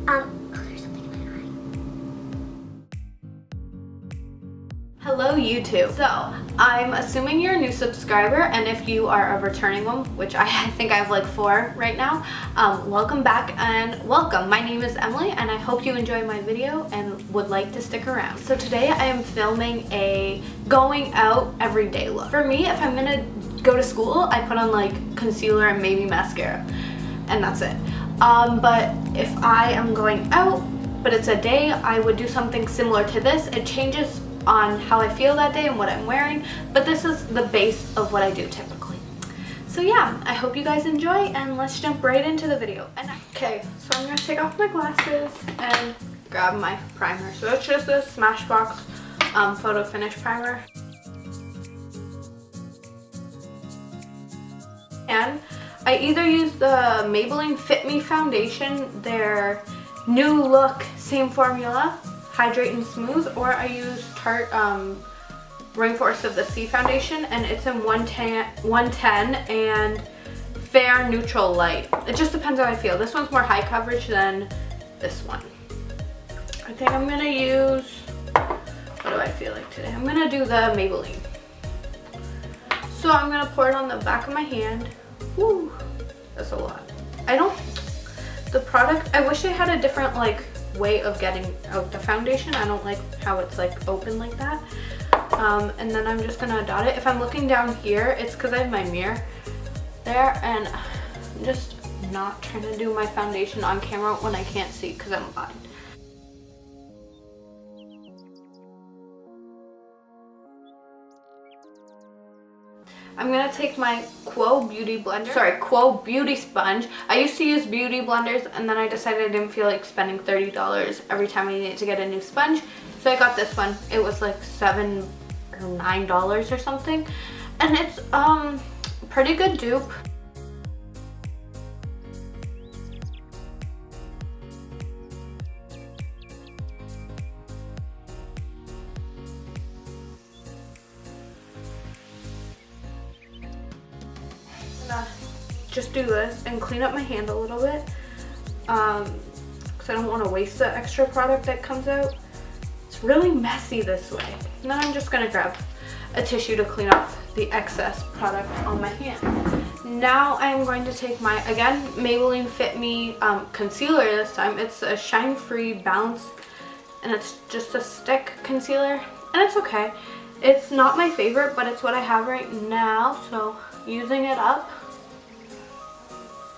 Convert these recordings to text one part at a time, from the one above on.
there's something in my eye. Hello YouTube. So I'm assuming you're a new subscriber, and if you are a returning one, which I think I have like 4 right now, welcome back and welcome. My name is Emily and I hope you enjoy my video and would like to stick around. So today I am filming a going out everyday look. For me, if I'm gonna go to school, I put on like concealer and maybe mascara and that's it. But if I am going out but it's a day, I would do something similar to this. It changes on how I feel that day and what I'm wearing, but this is the base of what I do typically. So yeah, I hope you guys enjoy and let's jump right into the video. Okay, so I'm gonna take off my glasses and grab my primer. So it's just this Smashbox Photo Finish Primer. And I either use the Maybelline Fit Me Foundation, their new look, same formula, Hydrate and Smooth, or I use Tarte Rainforest of the Sea Foundation, and it's in 110 and Fair Neutral Light. It just depends how I feel. This one's more high coverage than this one. I think I'm gonna use, what do I feel like today? I'm gonna do the Maybelline. So I'm gonna pour it on the back of my hand. Woo, that's a lot. The product, I wish I had a different like way of getting out the foundation. I don't like how it's like open like that. And then I'm just gonna dot it. If I'm looking down here, it's because I have my mirror there and I'm just not trying to do my foundation on camera when I can't see because I'm blind. I'm gonna take my Quo Beauty Sponge. I used to use beauty blenders and then I decided I didn't feel like spending $30 every time I needed to get a new sponge. So I got this one. It was like $7 or $9 or something. And it's pretty good dupe. Just do this and clean up my hand a little bit because I don't want to waste the extra product that comes out. It's really messy this way. And then I'm just going to grab a tissue to clean off the excess product on my hand. Now I'm going to take my, again, Maybelline Fit Me concealer this time. It's a Shine Free Bounce and it's just a stick concealer and it's okay. It's not my favorite, but it's what I have right now, so using it up.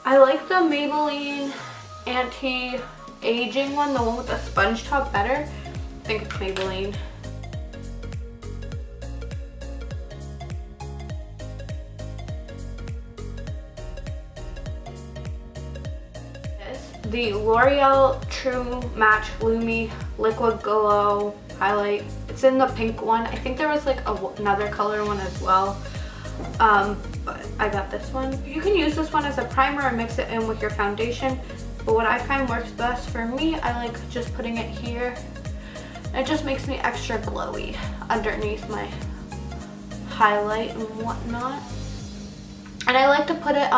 I like the Maybelline Anti-Aging one, the one with the sponge top, better. I think it's Maybelline. The L'Oreal True Match Lumi Liquid Glow Highlight. It's in the pink one. I think there was like another color one as well. But I got this one. You can use this one as a primer and mix it in with your foundation, but what I find works best for me, I like just putting it here. It just makes me extra glowy underneath my highlight and whatnot. And I like to put it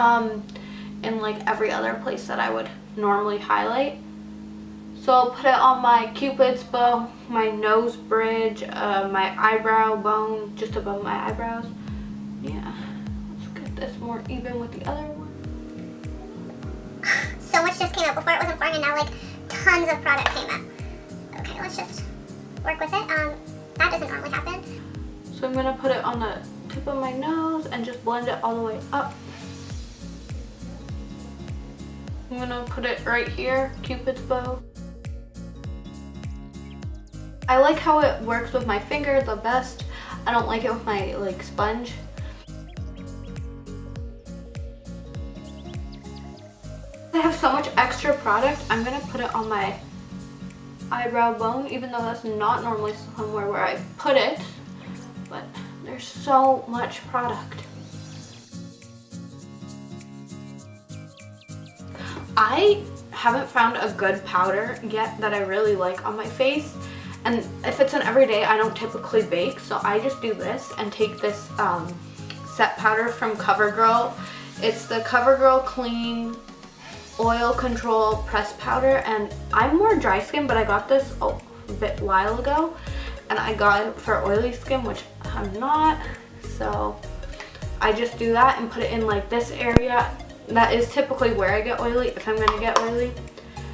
in like every other place that I would normally highlight. So I'll put it on my Cupid's bow, my nose bridge, my eyebrow bone just above my eyebrows. Yeah, let's get this more even with the other one. So much just came out. Before it wasn't pouring and now like tons of product came out. Okay, let's just work with it. That doesn't normally happen. So I'm gonna put it on the tip of my nose and just blend it all the way up. I'm gonna put it right here, Cupid's bow. I like how it works with my finger the best. I don't like it with my like sponge. I have so much extra product, I'm gonna put it on my eyebrow bone, even though that's not normally somewhere where I put it, but there's so much product. I haven't found a good powder yet that I really like on my face, and if it's an everyday, I don't typically bake, so I just do this and take this set powder from CoverGirl. It's the CoverGirl Clean oil control press powder, and I'm more dry skin, but I got this a bit while ago, and I got it for oily skin, which I'm not, so I just do that and put it in like this area. That is typically where I get oily if I'm gonna get oily,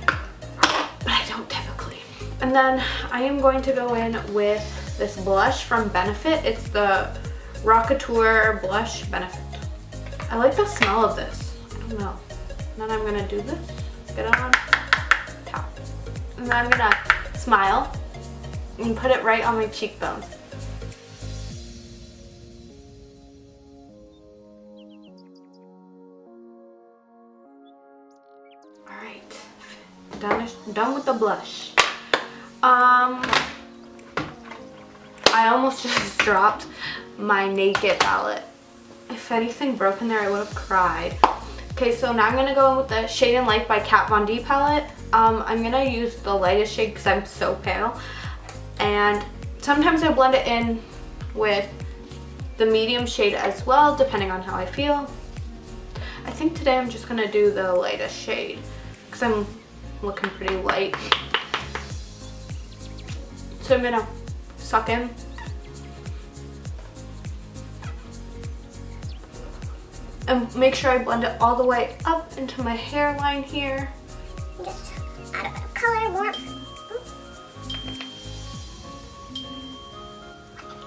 but I don't typically. And then I am going to go in with this blush from Benefit. It's the Rockateur Blush Benefit. I like the smell of this. I don't know. And then I'm gonna do this, get it on top. And then I'm gonna smile and put it right on my cheekbones. Alright, done with the blush. I almost just dropped my Naked palette. If anything broke in there, I would have cried. Okay, so now I'm gonna go in with the Shade and Light by Kat Von D palette. I'm gonna use the lightest shade because I'm so pale. And sometimes I blend it in with the medium shade as well, depending on how I feel. I think today I'm just gonna do the lightest shade because I'm looking pretty light. So I'm gonna suck in. And make sure I blend it all the way up into my hairline here. Just add a bit of color, warmth.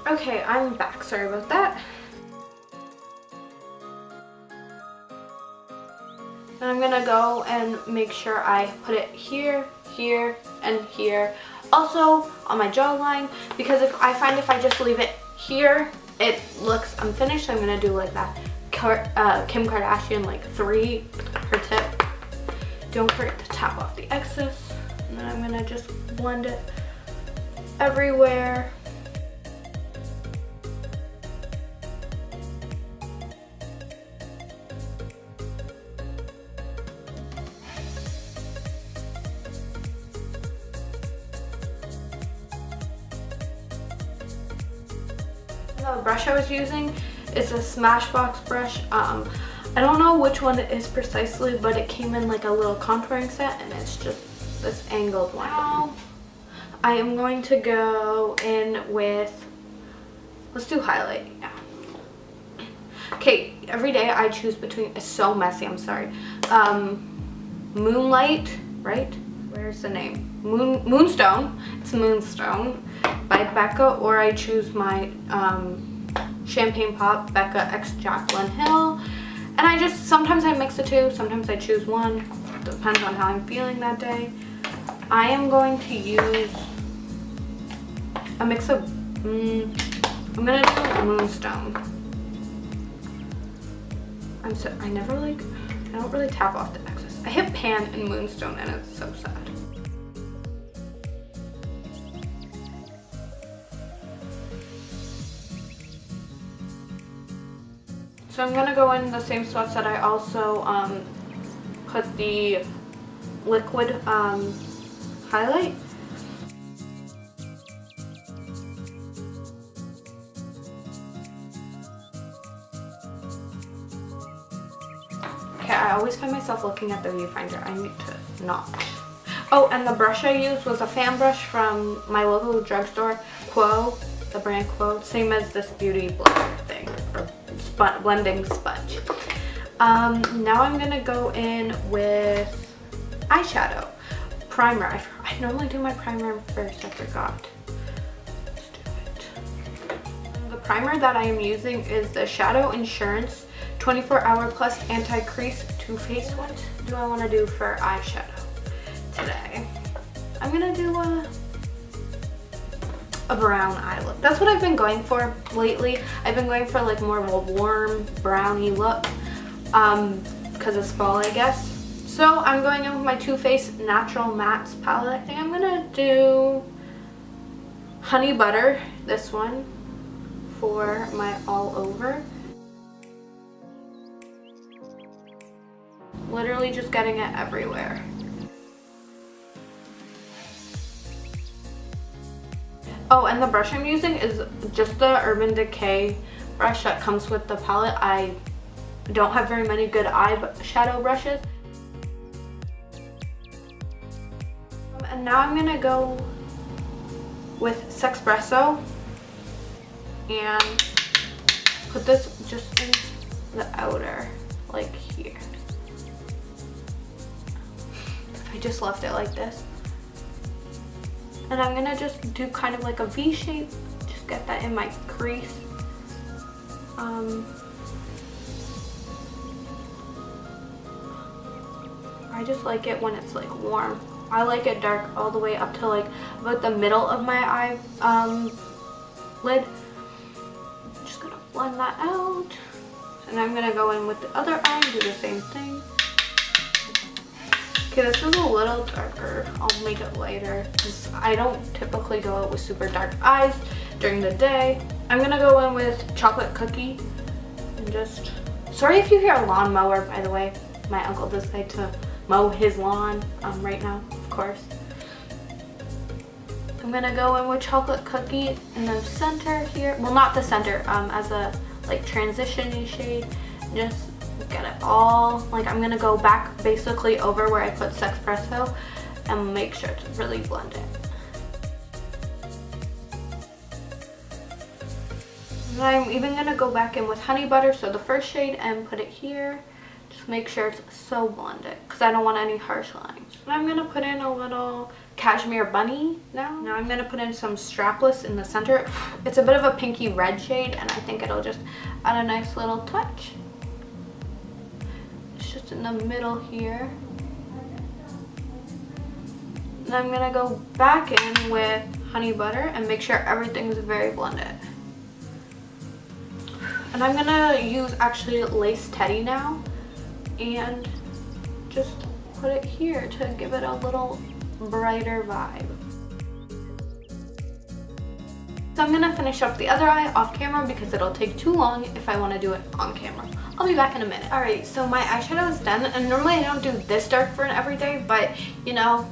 Okay, I'm back. Sorry about that. And I'm gonna go and make sure I put it here, here, and here. Also on my jawline, because if I find if I just leave it here, it looks unfinished. So I'm gonna do like that Kim Kardashian like 3 her tip. Don't forget to tap off the excess, and then I'm gonna just blend it everywhere. The brush I was using is a Smashbox brush. I don't know which one it is precisely, but it came in like a little contouring set, and it's just this angled one. Now I am going to go in with, let's do highlight. Yeah. Okay, every day I choose between, it's so messy, I'm sorry. Moonlight, right? Where's the name? Moonstone. It's Moonstone by Becca, or I choose my Champagne Pop Becca X Jaclyn Hill. And I just, sometimes I mix the two, sometimes I choose one. Depends on how I'm feeling that day. I am going to use a mix of, I'm gonna do Moonstone. I never like, I don't really tap off the excess. I hit pan and Moonstone and it's so sad. So I'm gonna go in the same spots that I also put the liquid highlight. Okay, I always find myself looking at the viewfinder. I need to not. Oh, and the brush I used was a fan brush from my local drugstore, Quo, the brand Quo, same as this beauty blender thing, or blending sponge. Now I'm gonna go in with eyeshadow. Primer. I normally do my primer first, I forgot. Let's do it. The primer that I am using is the Shadow Insurance 24-Hour Plus Anti-Crease Too Faced. What do I want to do for eyeshadow today? I'm gonna do a brown eye look. That's what I've been going for lately. I've been going for like more of a warm browny look because it's fall, I guess. So I'm going in with my Too Faced Natural Mattes palette. I think I'm gonna do Honey Butter, this one, for my all over. Literally just getting it everywhere. Oh, and the brush I'm using is just the Urban Decay brush that comes with the palette. I don't have very many good eyeshadow brushes. And now I'm gonna go with Sexpresso and put this just in the outer, like here. I just left it like this. And I'm gonna just do kind of like a V shape, just get that in my crease. I just like it when it's like warm. I like it dark all the way up to like about the middle of my eye lid. I'm just gonna blend that out. And I'm gonna go in with the other eye and do the same thing. Okay, this is a little darker. I'll make it lighter because I don't typically go out with super dark eyes during the day. I'm gonna go in with Chocolate Cookie and just, sorry if you hear a lawnmower, by the way. My uncle decided to mow his lawn right now, of course. I'm gonna go in with Chocolate Cookie in the center here. Well, not the center, as a like transition-y shade. Just get it all, like I'm gonna go back basically over where I put Sexpresso and make sure to really blend it. And I'm even gonna go back in with Honey Butter, so the first shade, and put it here. Just make sure it's so blended because I don't want any harsh lines. And I'm gonna put in a little Cashmere Bunny now. Now I'm gonna put in some Strapless in the center. It's a bit of a pinky red shade and I think it'll just add a nice little touch. Just in the middle here. And I'm gonna go back in with Honey Butter and make sure everything's very blended. And I'm gonna use actually Lace Teddy now and just put it here to give it a little brighter vibe. So I'm gonna finish up the other eye off camera because it'll take too long if I want to do it on camera. I'll be back in a minute. Alright, so my eyeshadow is done, and normally I don't do this dark for an everyday, but you know,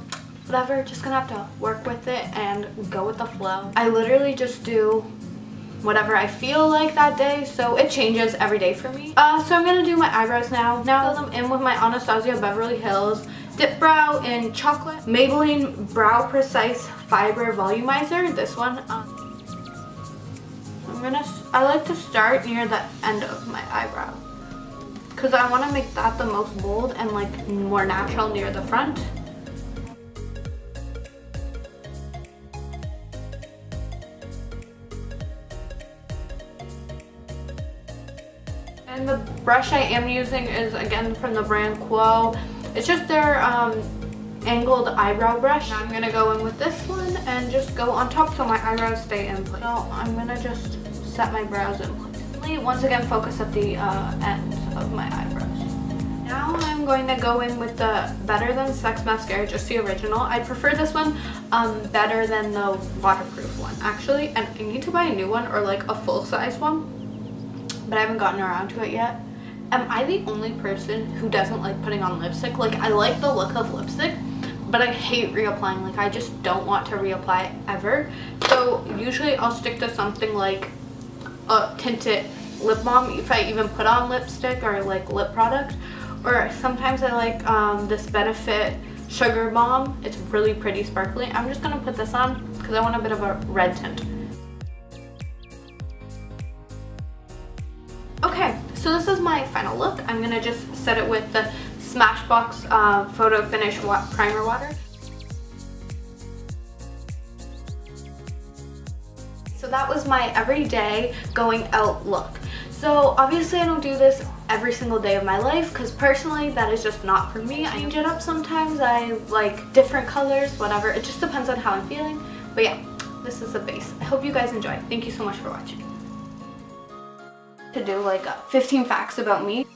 whatever, just gonna have to work with it and go with the flow. I literally just do whatever I feel like that day, so it changes every day for me. So I'm gonna do my eyebrows now. Now fill them in with my Anastasia Beverly Hills Dip Brow in Chocolate, Maybelline Brow Precise Fiber Volumizer, this one. I like to start near the end of my eyebrow because I want to make that the most bold and like more natural near the front. And the brush I am using is again from the brand Quo. It's just their angled eyebrow brush. Now I'm gonna go in with this one and just go on top so my eyebrows stay in place. So I'm gonna just set my brows in place. Once again, focus at the end of my eyebrows. Now I'm going to go in with the Better Than Sex mascara, just the original. I prefer this one better than the waterproof one actually, and I need to buy a new one or like a full-size one, but I haven't gotten around to it yet. Am I the only person who doesn't like putting on lipstick? Like, I like the look of lipstick, but I hate reapplying. Like, I just don't want to reapply ever. So usually I'll stick to something like a tinted lip balm if I even put on lipstick or like lip product. Or sometimes I like this Benefit Sugar Balm. It's really pretty sparkly. I'm just gonna put this on because I want a bit of a red tint. Okay, so this is my final look. I'm gonna just set it with the Smashbox Photo Finish Primer Water. So that was my everyday going out look. So obviously I don't do this every single day of my life because personally that is just not for me. I change it up sometimes. I like different colors, whatever. It just depends on how I'm feeling. But yeah, this is the base. I hope you guys enjoy. Thank you so much for watching. To do like 15 facts about me.